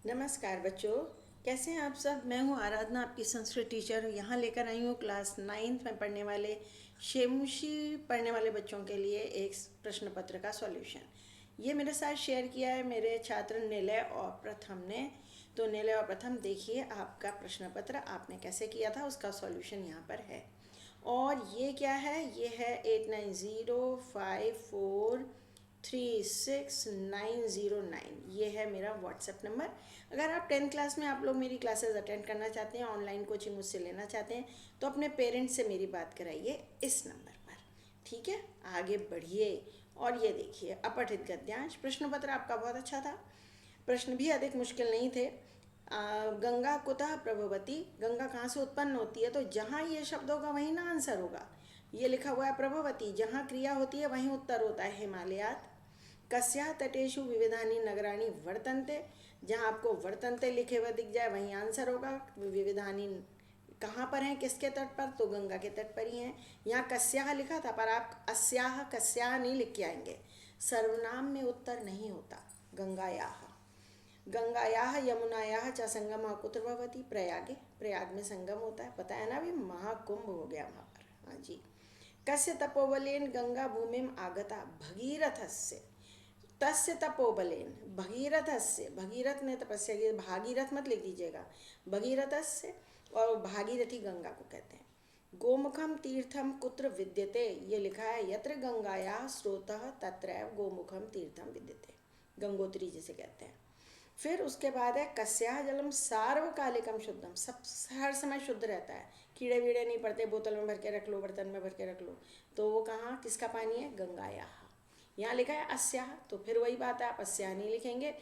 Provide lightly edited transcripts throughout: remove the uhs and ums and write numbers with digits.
नमस्कार बच्चों, कैसे हैं आप सब। मैं हूं आराधना, आपकी संस्कृत टीचर। यहाँ लेकर आई हूँ क्लास 9th में पढ़ने वाले शेमुशी पढ़ने वाले बच्चों के लिए एक प्रश्न पत्र का सॉल्यूशन। ये मेरे साथ शेयर किया है मेरे छात्र निलय और प्रथम ने। तो निलय और प्रथम, देखिए आपका प्रश्न पत्र आपने कैसे किया था, उसका सॉल्यूशन यहाँ पर है। और ये क्या है, ये है 8905436909। ये है मेरा व्हाट्सएप नंबर। अगर आप 10th क्लास में आप लोग मेरी क्लासेस अटेंड करना चाहते हैं, ऑनलाइन कोचिंग मुझसे लेना चाहते हैं, तो अपने पेरेंट्स से मेरी बात कराइए इस नंबर पर। ठीक है, आगे बढ़िए। और ये देखिए, अपठित गद्यांश प्रश्न पत्र आपका बहुत अच्छा था। प्रश्न भी अधिक मुश्किल नहीं थे। गंगा कुतः प्रभवती, गंगा कहाँ से उत्पन्न होती है, तो जहाँ ये शब्द होगा वहीं ना आंसर होगा। ये लिखा हुआ है प्रभवती, जहाँ क्रिया होती है वहीं उत्तर होता है हिमालयात। कस्या तटेषु विविधानि नगराणि वर्तन्ते, जहाँ आपको वर्तन्ते लिखे हुए दिख जाए वहीं आंसर होगा। विविधानि कहाँ पर हैं, किसके तट पर, तो गंगा के तट पर ही हैं। यहाँ कस्याह लिखा था, पर आप अस्याह कस्याह नहीं लिख के आएंगे। सर्वनाम में उत्तर नहीं होता। गंगायाह, गंगायाह यमुनायाह च संगम कुत्र भवति, प्रयागे, प्रयाग में संगम होता है, पता है ना। अभी महाकुंभ हो गया वहाँ पर। हाँ जी। कस्य तपोबलेन गंगा भूमिम आगता भगीरथस्य, तस्य तपोबलेन भगीरथस्य, भगीरथ ने तपस्या की, भागीरथ मत लिख दीजिएगा, भगीरथस्य। और भागीरथी गंगा को कहते हैं। गोमुखम तीर्थम कुत्र विद्यते, ये लिखा है यत्र गंगाया स्रोतः तत्रैव गोमुखम तीर्थम विद्यते, गंगोत्री जिसे कहते हैं। फिर उसके बाद है कस्या जलम सार्वकालिकम शुद्धम, सब हर समय शुद्ध रहता है, कीड़े वीड़े नहीं पड़ते, बोतल में भर के रख लो, बर्तन में भर के रख लो। तो वो कहाँ, किसका पानी है, गंगाया। यहाँ लिखा है अस्या, तो फिर वही बात है, आप अस्या नहीं लिखेंगे,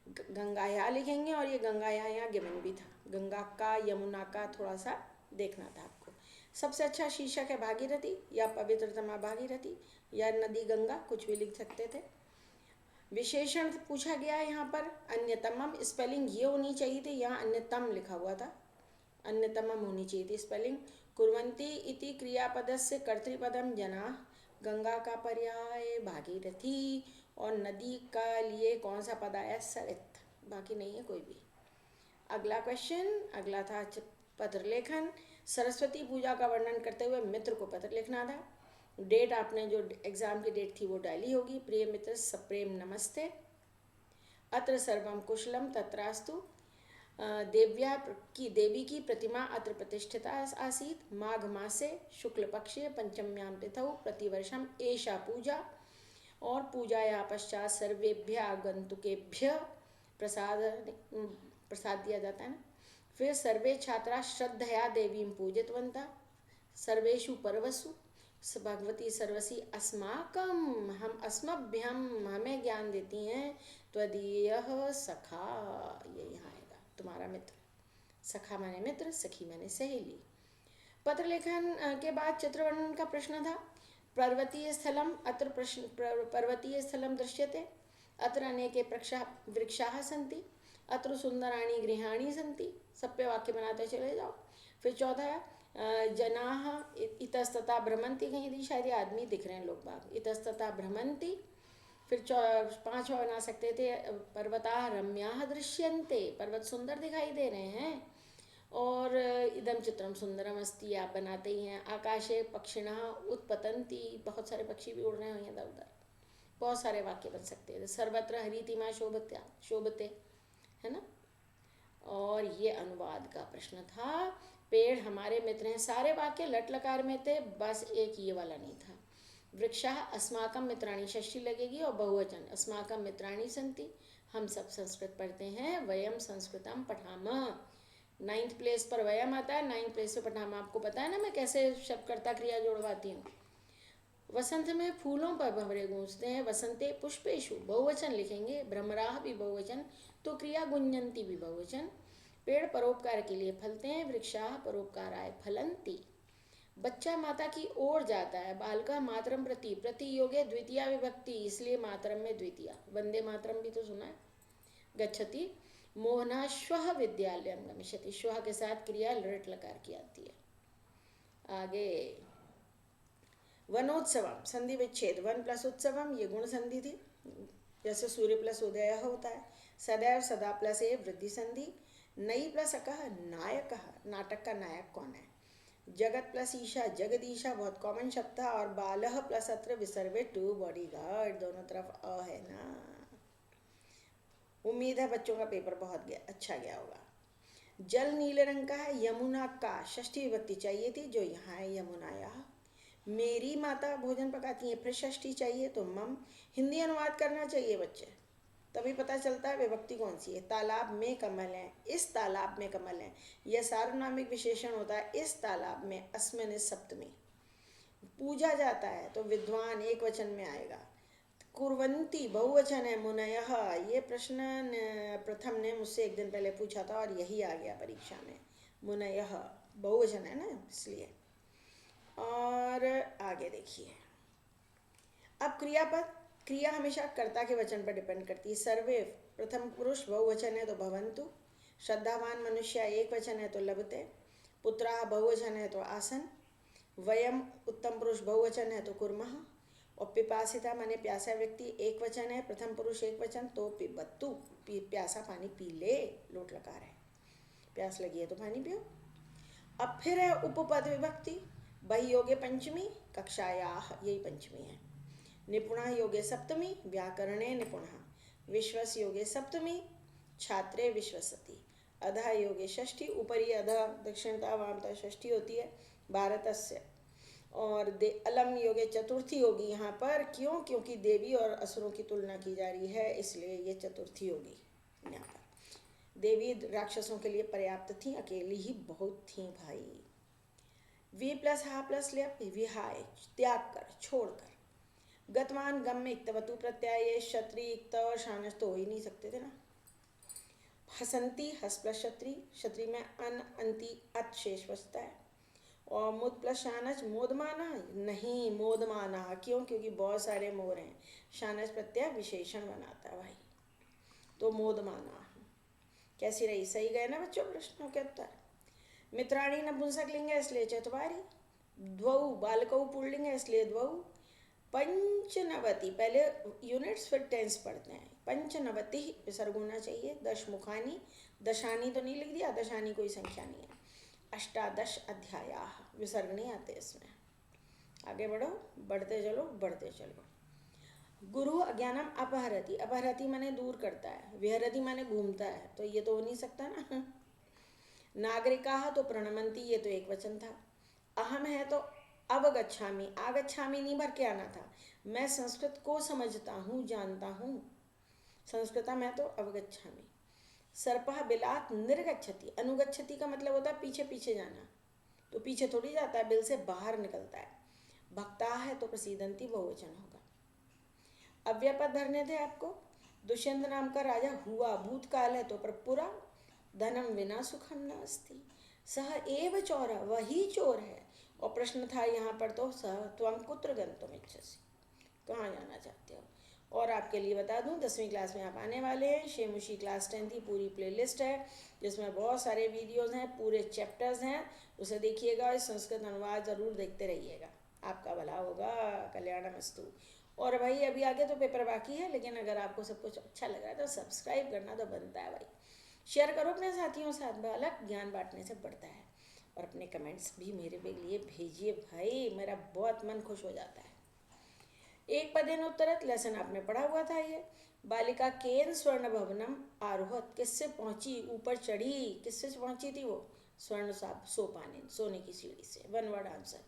गंगाया लिखेंगे। और ये गंगाया यहाँ गिवन भी था, गंगा का यमुना का थोड़ा सा देखना था आपको। सबसे अच्छा शीर्षक है भागीरथी या पवित्रतमा भागीरथी या नदी गंगा, कुछ भी लिख सकते थे। विशेषण पूछा गया है यहाँ पर, अन्यतमम, स्पेलिंग ये होनी चाहिए थी, यहाँ अन्यतम लिखा हुआ था, अन्यतमम होनी चाहिए थी स्पेलिंग। कुर्वन्ति इति क्रियापदस्य कर्तृपदम जना, गंगा का पर्याय भागीरथी, और नदी का लिए कौन सा पद आया, सरित, बाकी नहीं है कोई भी। अगला क्वेश्चन, अगला था पत्र लेखन। सरस्वती पूजा का वर्णन करते हुए मित्र को पत्र लिखना था। डेट आपने जो एग्जाम की डेट थी वो डाली होगी। प्रिय मित्र सप्रेम नमस्ते, अत्र सर्वम कुशलम तत्रास्तु। देवी की प्रतिमा अत्र प्रतिष्ठिता आसीत्। माघ मासे शुक्ल पक्षे पंचम्यां तिथौ प्रतिवर्षम एषा पूजा। और पूजाया पश्चात सर्वेभ्य आगंतुकेभ्य प्रसाद प्रसाद दिया जाता है ना। फिर सर्वे छात्रा श्रद्धया देवीं पूजितवन्तः सर्वेषु पर्वसु भगवती सर्वसी अस्माकम, हम अस्मभ्यम, हमें ज्ञान देती हैं। त्वदीयः सखा, ये यहाँ आएगा, तुम्हारा मित्र। सखा माने मित्र, सखी माने सहेली। पत्र लेखन के बाद चित्र वर्णन का प्रश्न था। पर्वतीय स्थलम अत्र पर्वतीय स्थलम दृश्यते, अत्र अनेके वृक्षाः सन्ति, अत्र सुंदराणि गृहाणि सन्ति। सब पे वाक्य बनाते चले जाओ। फिर चौथा, जनाः इतस्ततः भ्रमन्ति, कहीं दी शायद ये आदमी दिख रहे हैं, लोग बाग, इतस्ततः भ्रमन्ति। फिर पांचवा बना सकते थे, पर्वताः रम्याः दृश्यन्ते, पर्वत सुंदर दिखाई दे रहे हैं। और इदम चित्रम सुंदरम अस्ति, आप बनाते ही हैं। आकाशे पक्षिणः उत्पतन्ति, बहुत सारे पक्षी भी उड़ रहे हैं इधर उधर। बहुत सारे वाक्य बन सकते थे। सर्वत्र हरितिमा शोभते, है ना। और ये अनुवाद का प्रश्न था। पेड़ हमारे मित्र हैं, सारे वाक्य लट लकार में थे, बस एक ये वाला नहीं था। वृक्षाः अस्माकं मित्राणि, षष्ठी लगेगी, और बहुवचन अस्माकं मित्राणि सन्ति, हम सब संस्कृत पढ़ते हैं। वयम संस्कृतम पठामः, 9th प्लेस पर वयम आता है, 9th प्लेस पे पठामः। आपको पता है ना मैं कैसे शब्दकर्ता क्रिया जोड़वाती हूँ। वसंत में फूलों पर भंवरे गूंजते हैं, वसंते पुष्पेशु, बहुवचन लिखेंगे। भ्रमराः भी बहुवचन, तो क्रिया गुंजंती भी बहुवचन। पेड़ परोपकार के लिए फलते हैं, वृक्षाः परोपकाराय फलन्ति। बच्चा माता की ओर जाता है, बालका मातरम प्रति, प्रति योगे द्वितीया विभक्ति, इसलिए मातरम में द्वितीया। वंदे मातरम भी तो सुना है। गच्छति, मोहना श्वः विद्यालयम गमिष्यति, श्वः के साथ क्रिया लृट लकार की आती है। आगे, वनोत्सवम संधि विच्छेद, वन प्लस उत्सवम, ये गुण संधि थी, जैसे सूर्य प्लस उदय होता है। सदैव सदा प्लस ए वृद्धि संधि, नई प्लस अकः नायकः, नाटक का नायक कौन है। जगत प्लस ईशा जगदीशा बहुत कॉमन शब्द था। और बालह प्लस अत्र विसर्वे टू बॉडीगार्ड, दोनों तरफ अ है ना। उम्मीद है बच्चों का पेपर बहुत अच्छा गया होगा। जल नीले रंग का है, यमुना का षष्ठी विभक्ति चाहिए थी जो यहाँ है यमुनाया। मेरी माता भोजन पकाती है, फिर षष्ठी चाहिए तो मम। हिंदी अनुवाद करना चाहिए बच्चे, तभी पता चलता है विभक्ति कौन सी है। तालाब में कमल है, इस तालाब में कमल है, यह सार्वनामिक विशेषण होता है। इस तालाब में, अस्मिन सप्तमी। पूजा जाता है तो विद्वान एक वचन में आएगा। कुर्वन्ति बहुवचन है। मुनयः, ये प्रश्न प्रथम ने मुझसे एक दिन पहले पूछा था और यही आ गया परीक्षा में। मुनयः बहुवचन है ना, इसलिए। और आगे देखिए, अब क्रियापद। क्रिया हमेशा कर्ता के वचन पर डिपेंड करती है। सर्वे प्रथम पुरुष बहुवचन है तो भवन्तु। श्रद्धावान मनुष्य एक वचन है तो लभते। पुत्राः बहुवचन है तो आसन। वयम उत्तम पुरुष बहुवचन है तो कुर्मः। और पिपासिता माने प्यासा व्यक्ति एक वचन है, प्रथम पुरुष एक वचन तो पिबत्तु, प्यासा पानी पी ले, लोट लकार है, प्यास लगी है तो पानी पियो। अब फिर है उपपद विभक्ति। बहि योगे पंचमी, कक्षायाः यही पंचमी है। निपुणः योगे सप्तमी, व्याकरणे निपुणः। विश्वस योगे सप्तमी, छात्रे विश्वसति। अधः योगे षष्ठी, ऊपरी अधः दक्षिणता वामता षष्ठी होती है भारतस्य। और अलम योगे चतुर्थी होगी यहाँ पर, क्यों? क्योंकि देवी और असुरों की तुलना की जा रही है, इसलिए ये चतुर्थी होगी यहाँ पर। देवी राक्षसों के लिए पर्याप्त थी, अकेली ही बहुत थी भाई। वी प्लस हा प्लस ल्यप, विहाय त्याग कर, छोड़ कर। गतवान गम में इक्तवतु प्रत्याय, क्षत्रि इक्त और शानस तो हो ही नहीं सकते थे ना। हसंती हस प्लस क्षत्रि, क्षत्रि में अन अंति अत शेष बचता है। और मुद प्लस शानच मोदमाना, नहीं मोदमाना, क्यों? क्योंकि बहुत सारे मोर हैं। शानच प्रत्यय विशेषण बनाता है भाई, तो मोदमाना। कैसी रही? सही गए ना बच्चों प्रश्नों के उत्तर। मित्राणी नपुंसक लिंग है इसलिए चतवारी। द्वौ बालकौ पुल्लिंग है इसलिए द्वौ। पंचनवति, पहले यूनिट्स फिर टेंस पढ़ते हैं। पंचनवति विसर्ग होना चाहिए। दशमुखानी, दशानी तो नहीं लिख दिया, दशानी कोई संख्या नहीं है। अष्टादश अध्यायाः, विसर्ग नहीं आते इसमें। आगे बढ़ो, बढ़ते चलो बढ़ते चलो। गुरु अज्ञानम अपहरति, अपहरति माने दूर करता है, विहरति माने घूमता है, तो ये तो हो नहीं सकता ना। नागरिकाः तो प्रणमंती, ये तो एक वचन था। अहम है तो अवगच्छामि, आगच्छामि नहीं भर के आना था। मैं संस्कृत को समझता हूँ, जानता हूँ। संस्कृतम है तो अवगच्छामि। सर्पः बिलात निर्गच्छति, अनुगच्छति का मतलब होता है पीछे पीछे जाना, तो पीछे थोड़ी जाता है, बिल से बाहर निकलता है। भक्ता है तो प्रसीदंती बहुवचन होगा। अव्ययपद धरने थे आपको। दुष्यंत नाम का राजा हुआ, भूतकाल है तो प्रपुरा। धनम विना सुखम नास्ति। सह एव चोर, वही चोर है। और प्रश्न था यहाँ पर तो सह त्वं कुत्र गंतुम इच्छसि, कहाँ जाना चाहते हो। और आपके लिए बता दूं 10वीं क्लास में आप आने वाले हैं। शेमुशी क्लास 10 की पूरी प्लेलिस्ट है जिसमें बहुत सारे वीडियोस हैं, पूरे चैप्टर्स हैं, उसे देखिएगा। इस संस्कृत अनुवाद ज़रूर देखते रहिएगा, आपका भला होगा। कल्याणमस्तु। और भाई अभी आगे तो पेपर बाकी है, लेकिन अगर आपको सब कुछ अच्छा लग रहा है तो सब्सक्राइब करना तो बनता है भाई। शेयर करो अपने साथियों के साथ, बालक ज्ञान बांटने से बढ़ता है। और अपने कमेंट्स भी मेरे लिए भेजिए भाई, मेरा बहुत मन खुश हो जाता है। एक पदेन उत्तरत लेसन आपने पढ़ा हुआ था ये। बालिका केन स्वर्ण भवनम आरोहत, किससे पहुंची, ऊपर चढ़ी, किससे पहुंची थी वो? स्वर्ण सोपानिन, सोने की सीढ़ी से। One word answer.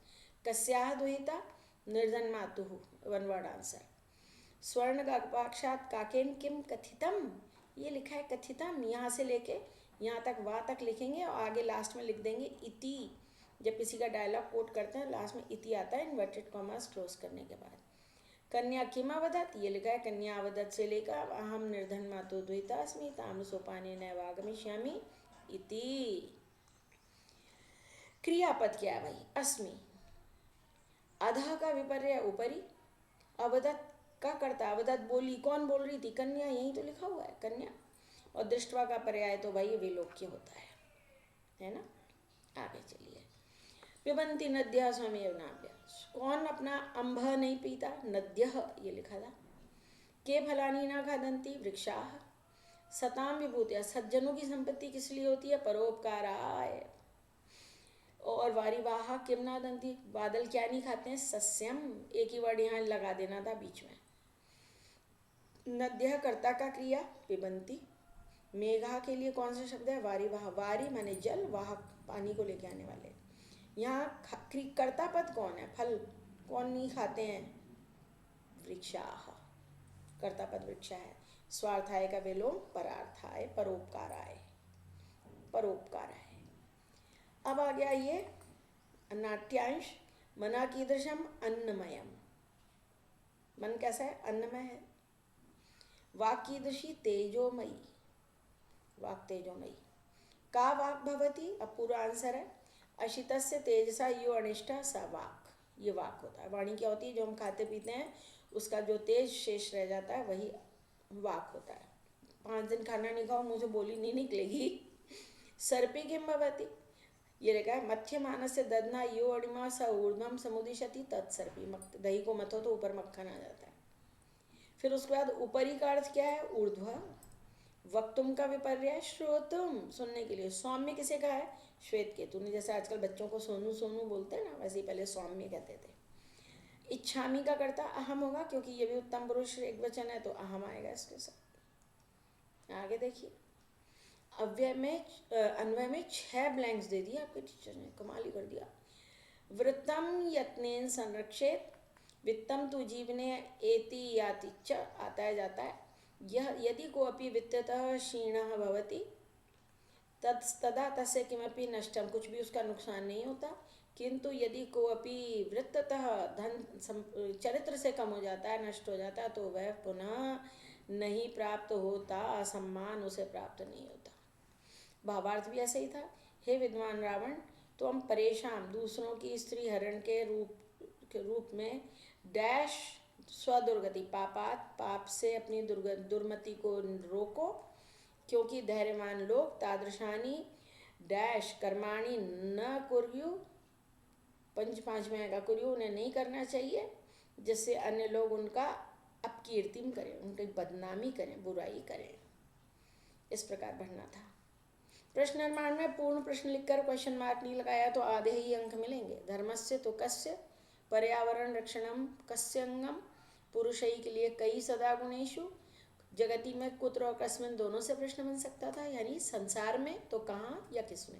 कस्याह दुहिता निर्धन मातुः, वन वर्ड आंसर। स्वर्ण गाक्षात काकेन किम कथितम, ये लिखा है कथितम, यहाँ से लेके यहाँ तक वा तक लिखेंगे और आगे लास्ट में लिख देंगे इति। जब किसी का डायलॉग कोट करते हैं लास्ट में इति आता है, इन्वर्टेड कॉमास क्लोज करने के बाद। कन्या किम अवदत, ये लिखा है कन्या अवदत से लेकर अहम निर्धन मातु द्वैतास्मि ताम सोपाने नैवागमिष्यामि इति। क्रियापद क्या है भाई? अस्मि। अधः का विपर्य ऊपरी, अवदत का कर्ता, अवदत बोली, कौन बोल रही थी? कन्या, यही तो लिखा हुआ है कन्या। और दृष्टवा का पर्याय तो भाई विलोक्य होता है ना। आगे चलिए। पिबंती नद्यः स्वमेव नाभ्याम्, कौन अपना अम्भ नहीं पीता? नद्यः ये लिखा था। के फलानी न खादन्ति वृक्षाः, सताम विभूतिया, सज्जनों की संपत्ति किस लिए होती है? परोपकाराय। और वारिवाह किम नादंती, बादल क्या नहीं खाते हैं? सस्यम। एक ही वर्ड यहाँ लगा देना था बीच में। नद्यः कर्ता का क्रिया, पिबंती। मेघा के लिए कौन सा शब्द है? वारिवाह। वारी माने जल, वाहक पानी को लेके आने वाले। यहाँ कर्ता पद कौन है? फल कौन नहीं खाते हैं? वृक्षाः। कर्ता पद वृक्षा है। स्वार्थाय का विलोम परार्थाय, परोपकाराय, परोपकाराय। अब आ गया ये नाट्यांश। मना कीदृशम? अन्नमयम। मन कैसा है? अन्नमय है। वाक् कीदृशी? तेजोमयी, वाक् तेजोमयी। का वाक् भवति? अब पूरा आंसर है। अशितस्य तेजसा यो अनिष्टा सा वाक्, ये वाक् होता है। वाणी क्या होती है? जो हम खाते पीते हैं उसका जो तेज शेष रह जाता है वही वाक् होता है। 5 दिन खाना नहीं खाओ, मुझे बोली नहीं निकलेगी। सर्पी किम भवति? ये लिखा है मध्यमानस्य दधना यो अणिमा स ऊर्ध्वम समुदिशति तत्सर्पी। दही को मथो तो ऊपर मक्खन आ जाता है। फिर उसके बाद ऊपरी का अर्थ क्या है? ऊर्ध्व। वक्तुम का विपर्य श्रोतुम, सुनने के लिए। सौम्य किसे कहा है? श्वेत केतु ने। जैसे आजकल बच्चों को सोनू सोनू बोलते हैं ना, वैसे ही पहले सौम्य कहते थे। इच्छामी का कर्ता अहम होगा, क्योंकि ये भी उत्तम पुरुष एक वचन है तो अहम आएगा इसके साथ। आगे देखिए, अव्यय में अन्वय में 6 ब्लैंक्स दे दिए आपके टीचर ने, कमाल ही कर दिया। वृत्तम यत्नेन संरक्षेत, वित्तम तु जीवने एति याति च, आता है जाता है। यह यदि कोऽपि वित्ततः क्षीणः भवति तदा तस्य किमपि नष्टम, कुछ भी उसका नुकसान नहीं होता। किंतु यदि कोऽपि वृत्ततः धन चरित्र से कम हो जाता है, नष्ट हो जाता है, तो वह पुनः नहीं प्राप्त होता, असम्मान उसे प्राप्त नहीं होता। भावार्थ भी ऐसे ही था। हे विद्वान रावण, तो हम परेशान दूसरों की स्त्री हरण के रूप में डैश स्वदुर्गति, पापात, पाप से अपनी दुर्मति को रोको, क्योंकि धैर्यवान लोग तादृशानी डैश कर्माणी न कुर्यु, 5 में का कुर्यु, उन्हें नहीं करना चाहिए, जिससे अन्य लोग उनका अपकीर्तिम करें, उनकी बदनामी करें, बुराई करें। इस प्रकार बढ़ना था। प्रश्न निर्माण में पूर्ण प्रश्न लिखकर क्वेश्चन मार्क नहीं लगाया तो आधे ही अंक मिलेंगे। धर्मस्य तो कस्य, पर्यावरण रक्षणम कस्य अंगम, पुरुषई के लिए कई सदा गुणेशु, जगति में कुत्र और कस्मिन दोनों से प्रश्न बन सकता था, यानी संसार में तो कहाँ या किसमें।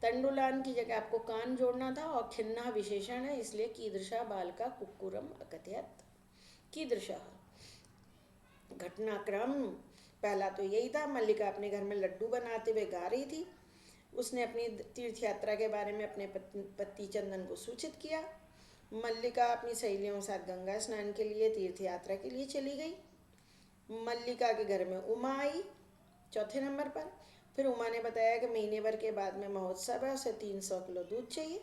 तंडुलान की जगह आपको कान जोड़ना था, और खिन्ना विशेषण है इसलिए कीदृशा बालका कुक्कुरम अकथयत। कीदृशा घटनाक्रम पहला तो यही था। मल्लिका अपने घर में लड्डू बनाते हुए गा रही थी। उसने अपनी तीर्थ यात्रा के बारे में अपने पति चंदन को सूचित किया। मल्लिका अपनी सहेलियों के साथ गंगा स्नान के लिए तीर्थ यात्रा के लिए चली गई। मल्लिका के घर में उमा आई 4थे नंबर पर। फिर उमा ने बताया कि महीने भर के बाद में महोत्सव है, उसे 300 किलो दूध चाहिए।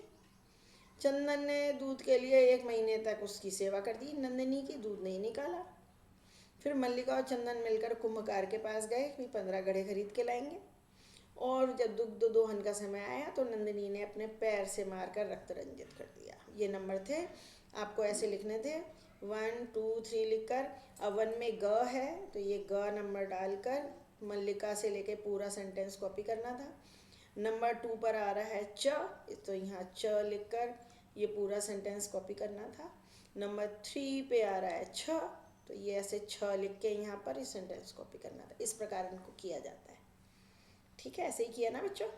चंदन ने दूध के लिए 1 महीने तक उसकी सेवा कर दी। नंदिनी की दूध नहीं निकाला। फिर मल्लिका और चंदन मिलकर कुंभकार के पास गए कि 15 घड़े खरीद के लाएंगे। और जब दुग्ध दोहन का समय आया तो नंदिनी ने अपने पैर से मारकर रक्त रंजित कर दिया। ये नंबर थे, आपको ऐसे लिखने थे 1 2 3 लिखकर। अब 1 में ग है तो ये ग नंबर डालकर मल्लिका से लेके पूरा सेंटेंस कॉपी करना था। नंबर 2 पर आ रहा है च, तो यहाँ च लिखकर ये पूरा सेंटेंस कॉपी करना था। नंबर 3 पे आ रहा है छ, तो ये ऐसे 6 लिख के यहाँ पर इस सेंटेंस कॉपी करना था। इस प्रकार इनको किया जाता है। ठीक है, ऐसे ही किया ना बच्चों।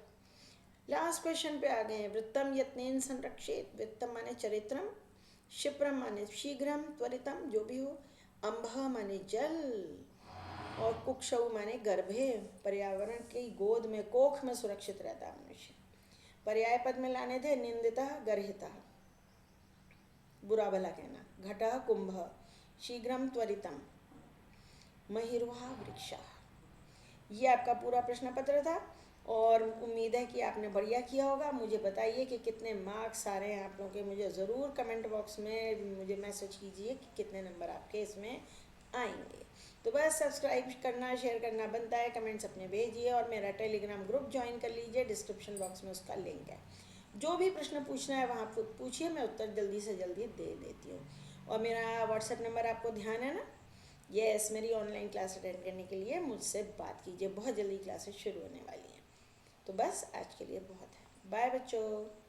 लास्ट क्वेश्चन पे आ गए हैं। वृत्तम यत्नेन संरक्षित, वृत्तम माने चरित्रम, क्षिप्रम माने शीघ्रम, त्वरितम जो भी हो, अंभ माने जल, और कुक्षौ माने गर्भे, पर्यावरण की गोद में, कोख में सुरक्षित रहता है मनुष्य। पर्याय पद में लाने थे निंदिता, गर्हिता, बुरा भला कहना, घटः कुंभ, शीघ्रम त्वरितम, महिर्वा वृक्षा। ये आपका पूरा प्रश्न पत्र था और उम्मीद है कि आपने बढ़िया किया होगा। मुझे बताइए कि कितने मार्क्स आ रहे हैं आप लोगों के। मुझे ज़रूर कमेंट बॉक्स में मुझे मैसेज कीजिए कि कितने नंबर आपके इसमें आएंगे। तो बस सब्सक्राइब करना, शेयर करना बनता है, कमेंट्स अपने भेजिए और मेरा टेलीग्राम ग्रुप ज्वाइन कर लीजिए। डिस्क्रिप्शन बॉक्स में उसका लिंक है। जो भी प्रश्न पूछना है वहाँ पूछिए, मैं उत्तर जल्दी से जल्दी दे देती हूँ। और मेरा व्हाट्सएप नंबर आपको ध्यान है ना, यस, मेरी ऑनलाइन क्लास अटेंड करने के लिए मुझसे बात कीजिए, बहुत जल्दी क्लासेस शुरू होने वाली हैं। तो बस आज के लिए बहुत है। बाय बच्चों।